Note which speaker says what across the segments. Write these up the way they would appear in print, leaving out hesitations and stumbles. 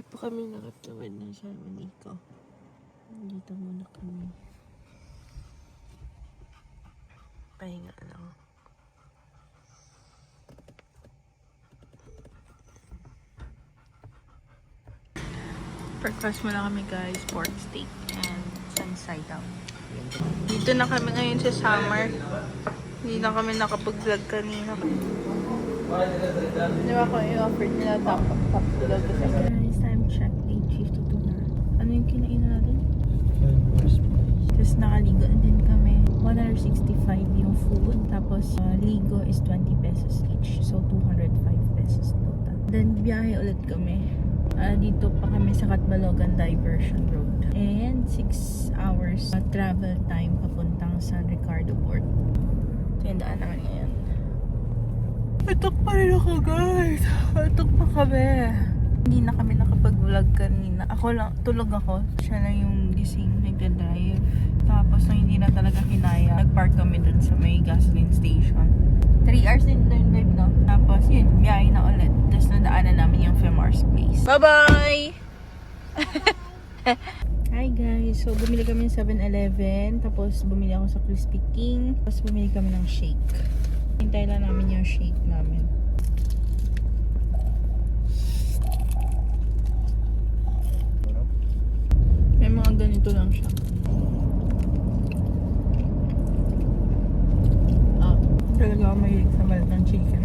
Speaker 1: Hindi pa kami nakatawid na sa Maniko. Dito muna kami. Pahinga lang. Breakfast muna kami guys. Pork steak and sunside out. Dito na kami ngayon sa summer. Hindi na kami nakapag-vlog kanina. Di ba ko i-offered nila top vlog ko sa guys, time check 8:52 na. Ano yung kinain natin? Tapos nakaligo din kami. 165 yung food. Tapos ligo is 20 pesos each. So 205 pesos total. Then biyahe ulit kami. Dito pa kami sa Catbalogan Diversion Road. And 6 hours travel time papuntang San Ricardo Port. Ito yung daan naman ngayon. Atok pa rin ako guys. Atok pa kami. Hindi na kami nakapag-vlog kanina. Ako lang, tulog ako. Siya lang yung gising, nagda-drive. Tapos nung hindi na talaga kinaya, nag-park kami dun sa may gasoline station. 3 hours din na yun, babe, no? Tapos yun, biyahe na ulit. Tapos nadaanan namin yung Femar's Place. Bye-bye! Hi guys! So, bumili kami ng 7-Eleven. Tapos, bumili ako sa Crispy King. Tapos, bumili kami ng shake. Hintay lang namin yung shake namin. May mga ganito lang siya. Talaga ako mahilig sa balat ng chicken.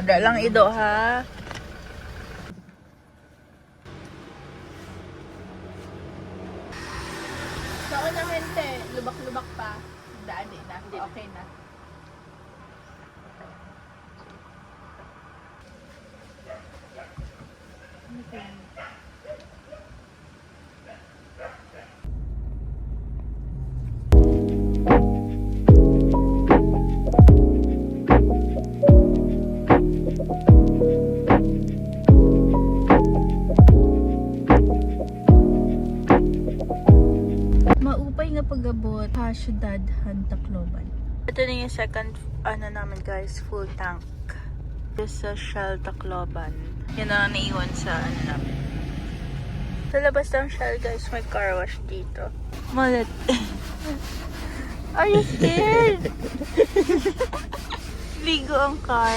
Speaker 1: Ada lang ido ha. Saan na hente? Lubak-lubak pa. Daan din na. Okay na. Okay. Pag-abot sa Ciudad Tacloban. Ito na yung second namin guys, full tank. This sa Shell Tacloban. Yan na naiwan sa namin. Sa labas ng Shell guys, may car wash dito. Malit. Are you scared? Ligo ang car.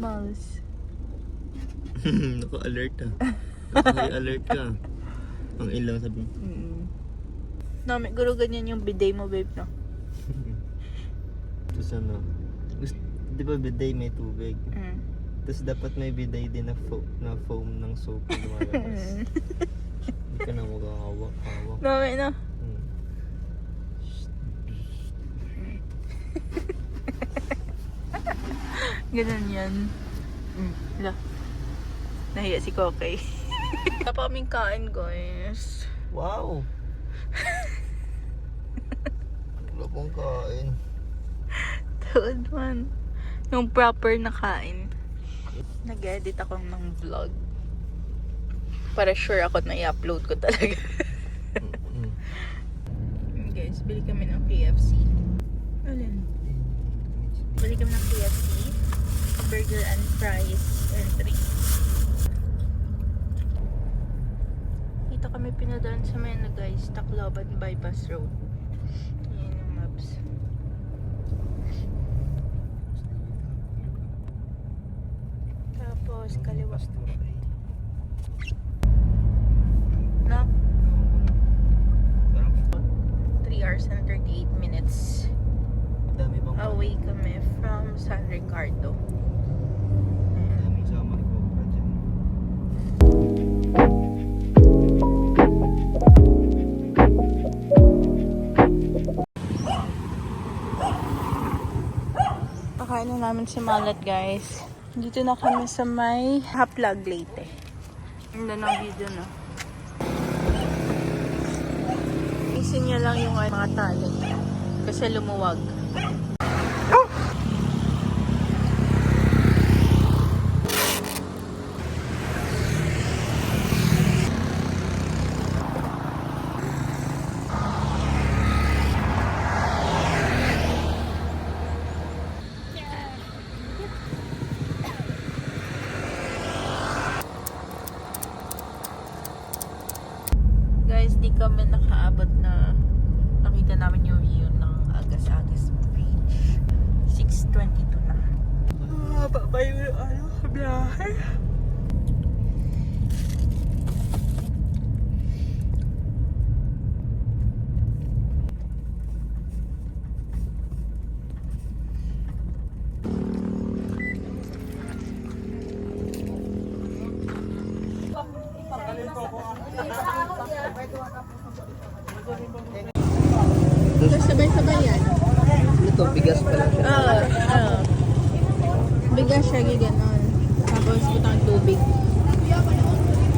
Speaker 1: Balls.
Speaker 2: Naka-alert ka. Naka-alert ka. Ang ilang sabi.
Speaker 1: Nami, guro ganyan yung bidet mo, babe, no?
Speaker 2: Tapos ano, di ba bidet may tubig? Tapos dapat may bidet din na foam ng soap na lumalabas. Hindi ka na magkakawak.
Speaker 1: Nami, no? Ganun yan. Hala. Nahiya si Kokay. Wala pa kaming kain, guys.
Speaker 2: Wow! Wala pong kain.
Speaker 1: Tuod man. Yung proper na kain. Nag-edit ako ng vlog. Para sure ako na i-upload ko talaga. Guys, bili kami ng KFC. Alin? Bili kami ng KFC. Burger and fries and drinks. Dito kami pinadaan sa Mena guys, Tacloban Bypass Road. Yan yung maps. Tapos kaliwa. No? 3 hours and 38 minutes. Away kami from San Ricardo. Nakain na namin si Malat, guys. Dito na kami sa may Haplag Leyte. Ganda ng video, no? Isin niya lang yung mga tali. Kasi lumuwag. Guys, di kami nakaabot na nakita namin yung view ng Agas-Agas Beach. 6:22 na. Pa yung biyahe. Sabay-sabay yan.
Speaker 2: Ito, bigas pala siya.
Speaker 1: Oo. Bigas siya, gano'n. Tapos butang tubig.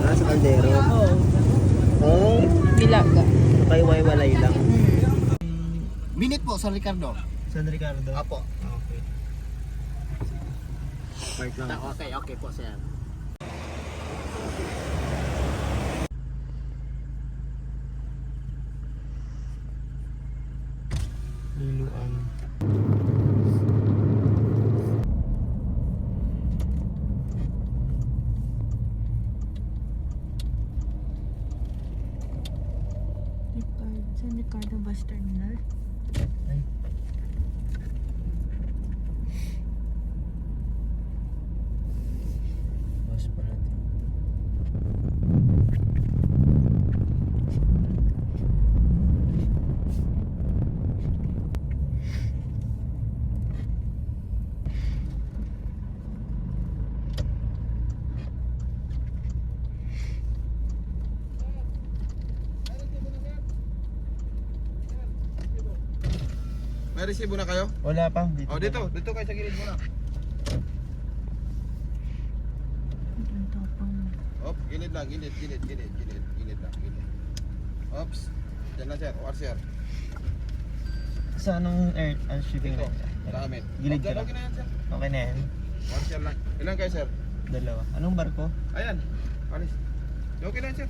Speaker 2: Sa kaldero.
Speaker 1: Oo.
Speaker 2: Oh,
Speaker 1: Bilaga.
Speaker 2: nakaiwalay lang.
Speaker 3: Minute po, San Ricardo.
Speaker 2: San Ricardo?
Speaker 3: Apo.
Speaker 2: Okay. Park lang.
Speaker 3: Okay po, sir.
Speaker 2: Liluan.
Speaker 1: San Ricardo Bus Terminal.
Speaker 2: Ay. Bus pala ito.
Speaker 3: May resibo na kayo?
Speaker 2: Wala pa. Dito.
Speaker 3: Oh, dito kayo sa gilid muna.
Speaker 1: Ang tapang.
Speaker 3: Op, gilid lang, gilid lang. Ops. Diyan na, sir. OR, sir.
Speaker 2: Sa anong air shipping
Speaker 3: Dito.
Speaker 2: line?
Speaker 3: Sa amin.
Speaker 2: Gilid
Speaker 3: Okay,
Speaker 2: ka lang.
Speaker 3: okay na yan, sir.
Speaker 2: Okay na yan.
Speaker 3: OR, sir lang. Ilan kayo, sir?
Speaker 2: Dalawa. Anong barko?
Speaker 3: Ayan. Alis. Okay na yan, sir.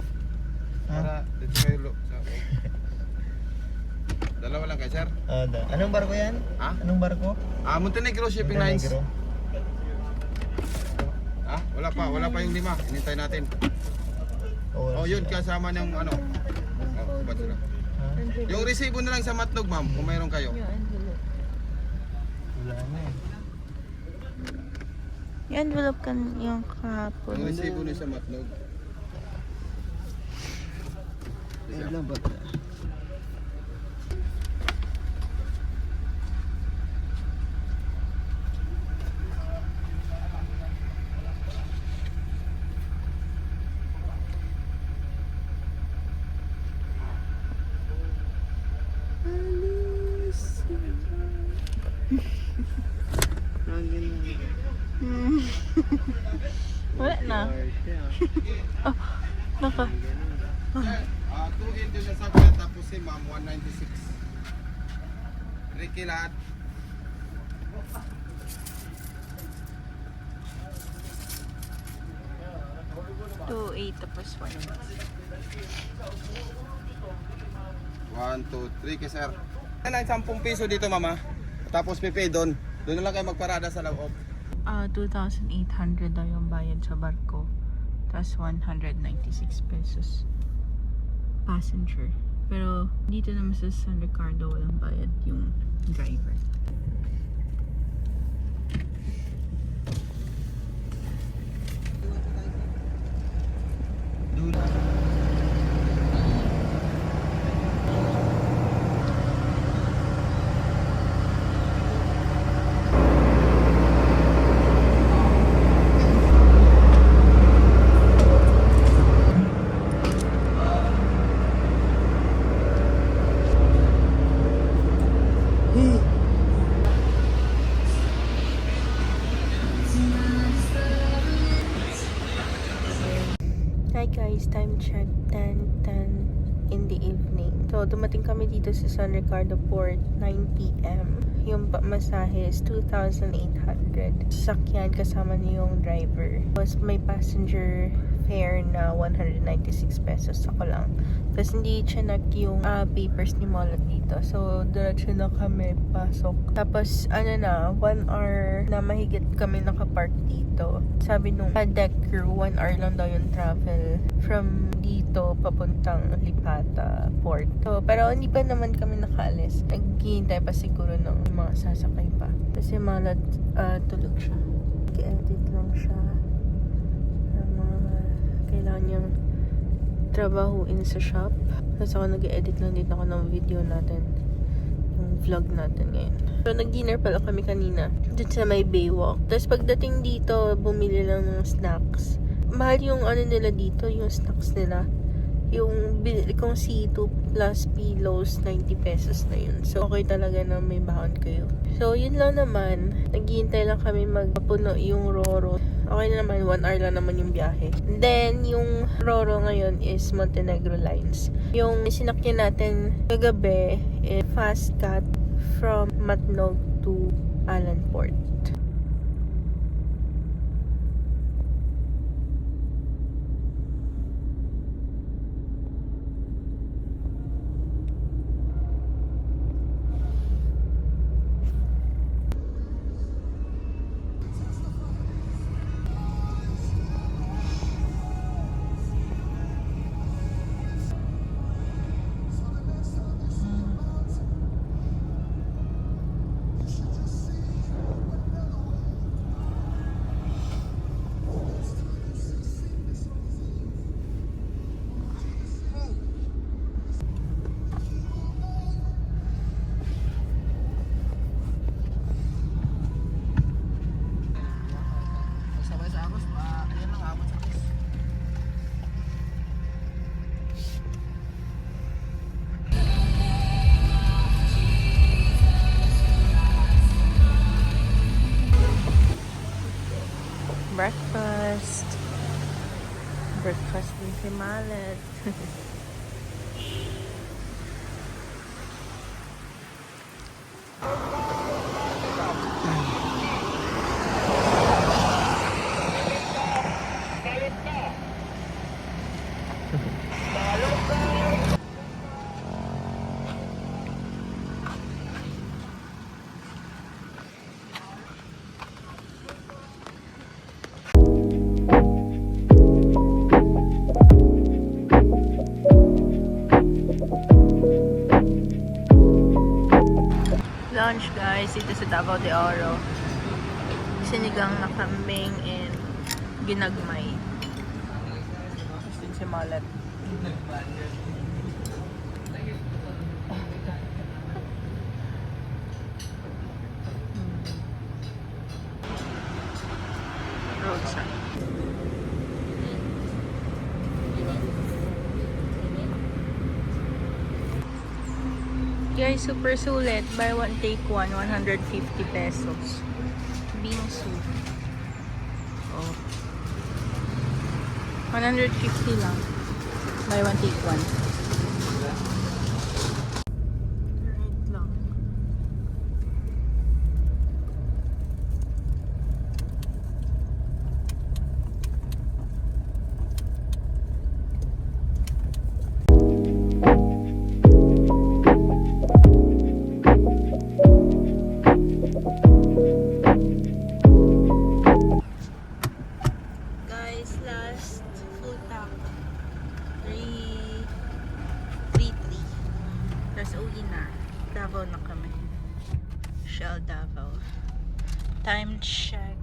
Speaker 2: Ha?
Speaker 3: Para dito kayo sa... Dalawa lang kayo, sir.
Speaker 2: Anong barko yan?
Speaker 3: Ha?
Speaker 2: Anong barko?
Speaker 3: Montenegro Shipping Lines.
Speaker 2: Montenegro.
Speaker 3: Ha? Wala pa yung 5. Hinintay natin. Oh, yun kasama ng ano. Oh, ba't sila?
Speaker 2: Ha?
Speaker 3: Yung resibo na lang sa Matnog, ma'am, kung mayroon kayo.
Speaker 1: Yung envelope.
Speaker 2: Wala na eh.
Speaker 1: Yung envelope kan yung kahapon.
Speaker 3: Yung resibo na sa Matnog.
Speaker 2: Wait lang ba?
Speaker 1: Wala na. Oh, naka.
Speaker 3: 2 Indio sa sakya, tapos si ma'am 196. Ricky lahat.
Speaker 1: Two, 8 tapos 1.
Speaker 3: 1, 2, 3 kay sir. Ano 10 piso dito, mama. Tapos pipay doon. Doon na lang kayo magparada sa loob.
Speaker 1: 2,800 daw yung bayad sa barko. Tapos 196 pesos. Passenger. Pero dito naman sa San Ricardo walang bayad yung driver. Hi guys, time check 10:10 in the evening. So dumating kami dito sa San Ricardo Port 9 p.m. Yung masahe is 2,800. Sasakyan kasama niyo yung driver. Tapos may passenger fare na 196 pesos ako lang. Tapos hindi chinak yung papers ni Molot dito. So diretso na kami pasok. Tapos 1 hour na mahigit kami nakapark dito. Sabi nung deck crew, 1 hour lang daw yung travel from dito papuntang Lipata Port. So, pero hindi pa naman kami nakaalis. Naghihintay pa siguro ng mga sasakay pa. Kasi Molot tulog siya. I-edit lang siya. Kailangan niyang trabahuin sa shop. Tapos ako nag-edit lang din ako ng video natin. Yung vlog natin ngayon. So, nag-dinner pala kami kanina. Dito sa may Baywalk. Tapos pagdating dito, bumili lang ng snacks. Mahal yung nila dito, yung snacks nila. Yung binili kong C2 plus pillows, 90 pesos na yun. So, okay talaga na may baon kayo. So, yun lang naman. Naghihintay lang kami magpuno yung Roro. Okay na naman, 1 hour lang naman yung biyahe. Then, yung Roro ngayon is Montenegro Lines. Yung sinakyan natin kagabi is fast cut from Matnog to Allen Port. Breakfast din si Malet. Lunch guys, dito sa Davao de Oro. Sinigang na kambing and ginagmay. Tapos din si Malet. Roadside. Guys, super sulit. Buy one, take one. 150 pesos. Bingsu. Oh. 150 lang. Buy one, take one. Right lang. Davao na kami. Shell Davao. Time check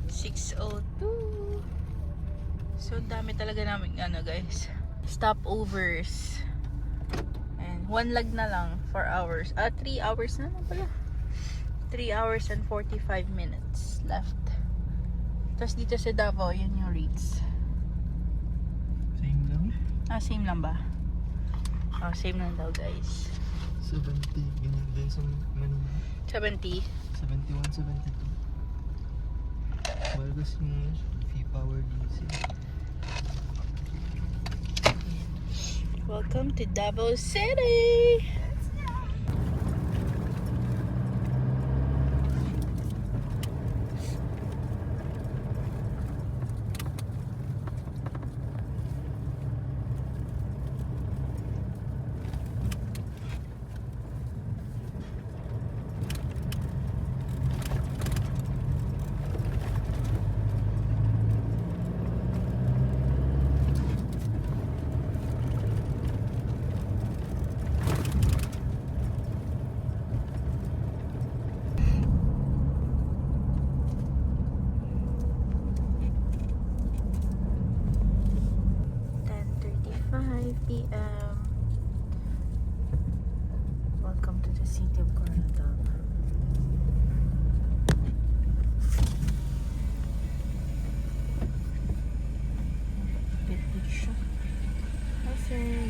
Speaker 1: 6:02. So dami talaga namin guys. Stopovers. And 1 lag na lang 4 hours. 3 hours na lang pala. 3 hours and 45 minutes left. Tapos dito sa Davao, yun yung rates.
Speaker 2: Same lang?
Speaker 1: Same lang ba? Oh, same lang daw guys.
Speaker 2: 70, ganyan din sa Manila.
Speaker 1: 70.
Speaker 2: 71, 72. Mahal kasi yung fee power diesel.
Speaker 1: Welcome to Davao City! PM. Welcome to the city of Coronadal. Hi sir.